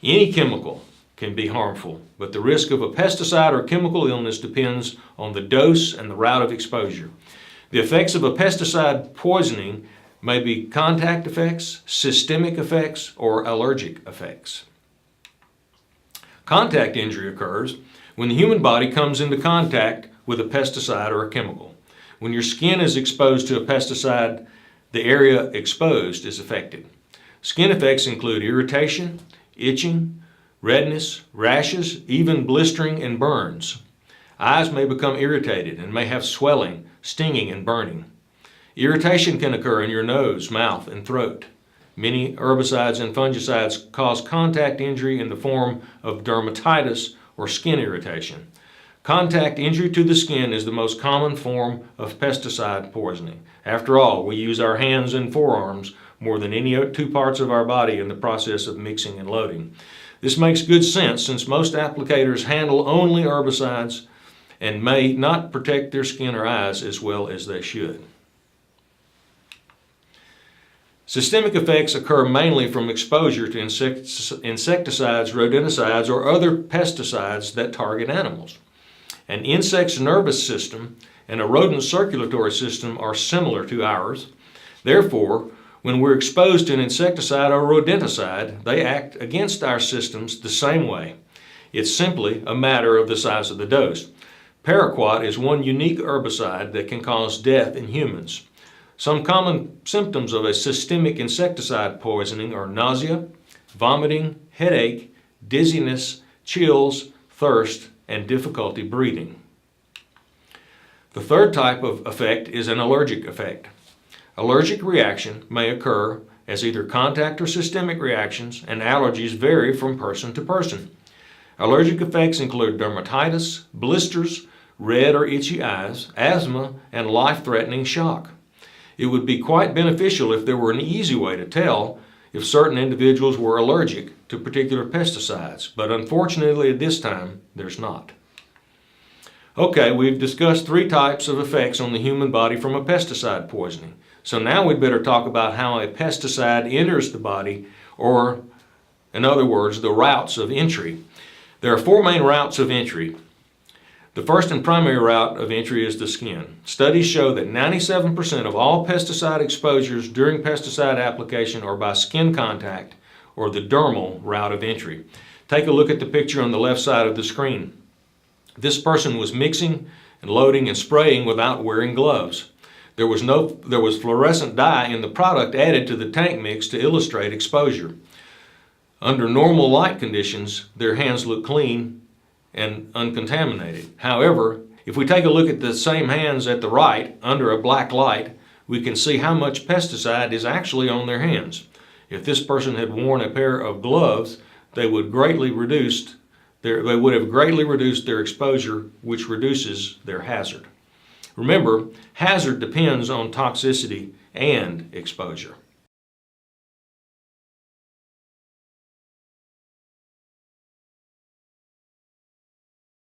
Any chemical can be harmful, but the risk of a pesticide or chemical illness depends on the dose and the route of exposure. The effects of a pesticide poisoning may be contact effects, systemic effects, or allergic effects. Contact injury occurs when the human body comes into contact with a pesticide or a chemical. When your skin is exposed to a pesticide, the area exposed is affected. Skin effects include irritation, itching, redness, rashes, even blistering and burns. Eyes may become irritated and may have swelling, stinging, and burning. Irritation can occur in your nose, mouth, and throat. Many herbicides and fungicides cause contact injury in the form of dermatitis or skin irritation. Contact injury to the skin is the most common form of pesticide poisoning. After all, we use our hands and forearms more than any two parts of our body in the process of mixing and loading. This makes good sense since most applicators handle only herbicides and may not protect their skin or eyes as well as they should. Systemic effects occur mainly from exposure to insecticides, rodenticides, or other pesticides that target animals. An insect's nervous system and a rodent's circulatory system are similar to ours. Therefore, when we're exposed to an insecticide or rodenticide, they act against our systems the same way. It's simply a matter of the size of the dose. Paraquat is one unique herbicide that can cause death in humans. Some common symptoms of a systemic insecticide poisoning are nausea, vomiting, headache, dizziness, chills, thirst, and difficulty breathing. The third type of effect is an allergic effect. Allergic reaction may occur as either contact or systemic reactions, and allergies vary from person to person. Allergic effects include dermatitis, blisters, red or itchy eyes, asthma, and life-threatening shock. It would be quite beneficial if there were an easy way to tell if certain individuals were allergic to particular pesticides, but unfortunately at this time, there's not. Okay, we've discussed three types of effects on the human body from a pesticide poisoning. So now we'd better talk about how a pesticide enters the body, or in other words, the routes of entry. There are four main routes of entry. The first and primary route of entry is the skin. Studies show that 97% of all pesticide exposures during pesticide application are by skin contact, or the dermal route of entry. Take a look at the picture on the left side of the screen. This person was mixing and loading and spraying without wearing gloves. There was fluorescent dye in the product added to the tank mix to illustrate exposure. Under normal light conditions, their hands look clean and uncontaminated. However, if we take a look at the same hands at the right under a black light, we can see how much pesticide is actually on their hands. If this person had worn a pair of gloves, they would have greatly reduced their exposure, which reduces their hazard. Remember, hazard depends on toxicity and exposure.